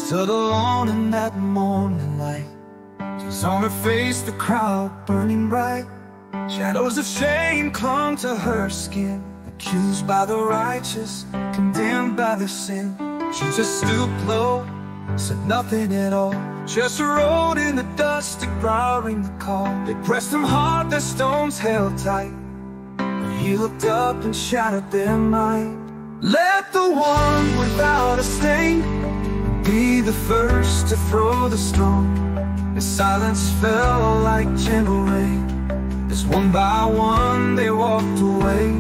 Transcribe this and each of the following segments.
stood alone in that morning light. Tears on her face, the crowd burning bright. Shadows of shame clung to her skin, accused by the righteous, condemned by the sin. She just stooped low, said nothing at all, just rode in the dust, ignoring the call. They pressed him hard, their stones held tight, but he looked up and shattered their mind. Let the one without a stain be the first to throw the stone. His silence fell like gentle rain, as one by one they walked away.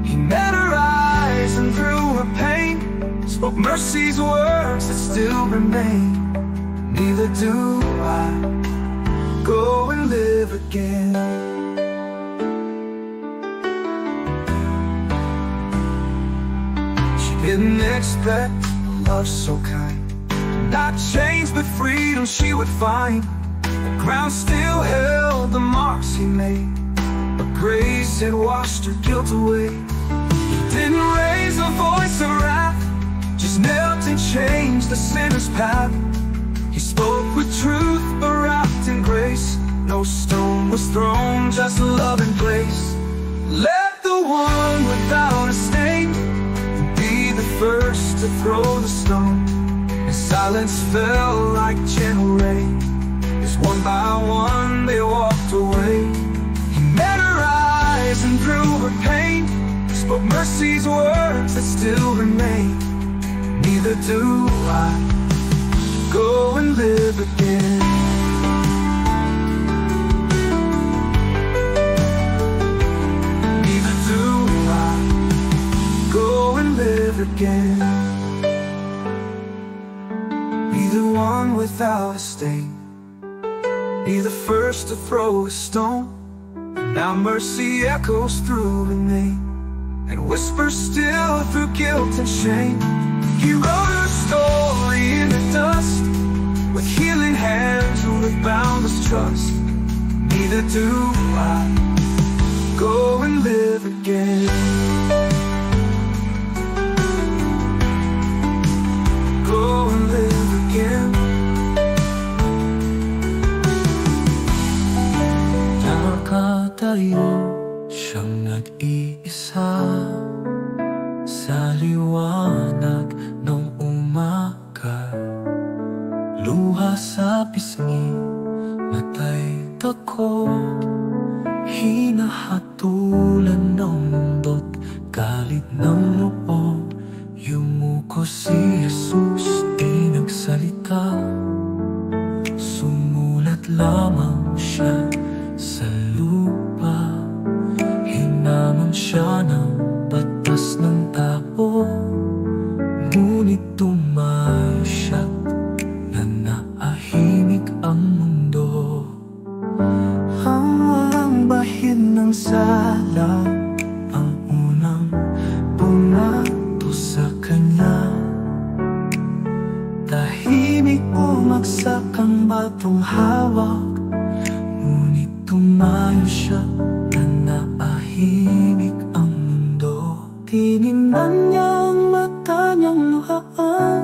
He met her eyes and through her pain spoke mercy's words that still remain. Neither do I go and live again. She didn't expect a love so kind, not chains but freedom she would find. The ground still held the marks he made, but grace had washed her guilt away. He didn't raise a voice of wrath, just knelt and changed the sinner's path. He spoke with truth but wrapped in grace. No stone was thrown, just love and grace. Let the one without a stain be the first to throw the stone. His silence fell like gentle rain, as one by one they walked away. He met her eyes and through her pain spoke mercy's words that still remain. Neither do I go and live again. Neither do I go and live again. Be the one without a stain, be the first to throw a stone. And now mercy echoes through the name and whispers still through guilt and shame. He wrote her story in the dust with healing hands and with boundless trust. Neither do I go and live again. Go and live again. Nakatayo siyang nag-iisa sa liwanag ng umaga. Luha sa pisngi, matay tako, hinahatulan ng mundot, galit ng loob. Yumuko si Jesus, di nagsalita, sumulat lamang siya sa lupa. Hinamon siya ng batas ng tao, ngunit tumayo siya na naahimik ang mundo. Ang walang bahid ng sala ang unang bumato sa kanya. Tahimik bumagsak ang batong hawak, ngunit tumayo siya na naahimik ang mundo. Tiningnan niya ang mata niyang luhaan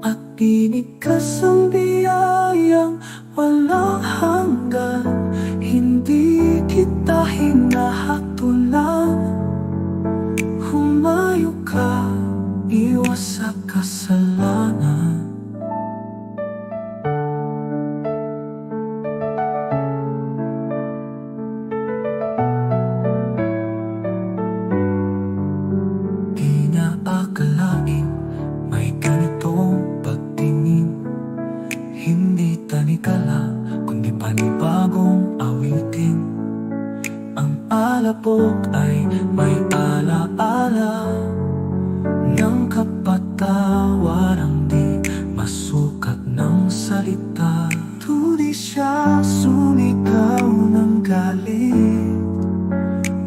at binigkas ang biyayang walang hanggan. Hindi kita hinahatulan, humayo ka, iwas sa kasalanan. Akalain may ganitong pagtingin, hindi tanikala kundi panibagong awitin. Ang alapok ay may alaala ng kapatawarang di masukat ng salita. Tuli siya sumigaw ng galit,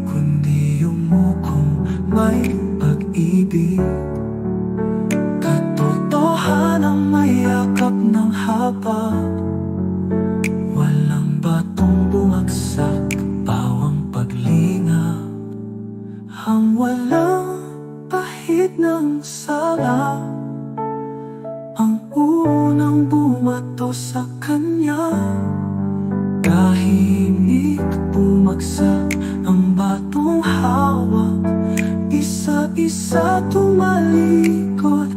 kundi yumukong may pag-ibig. Katotohanang mayakap ng haba, walang batong bumagsak, bawang paglinga. Ang walang pahid ng sala, ang unang bumato sa kanya. Tahimik bumagsak ang batong hawak, isa-isa tumalikod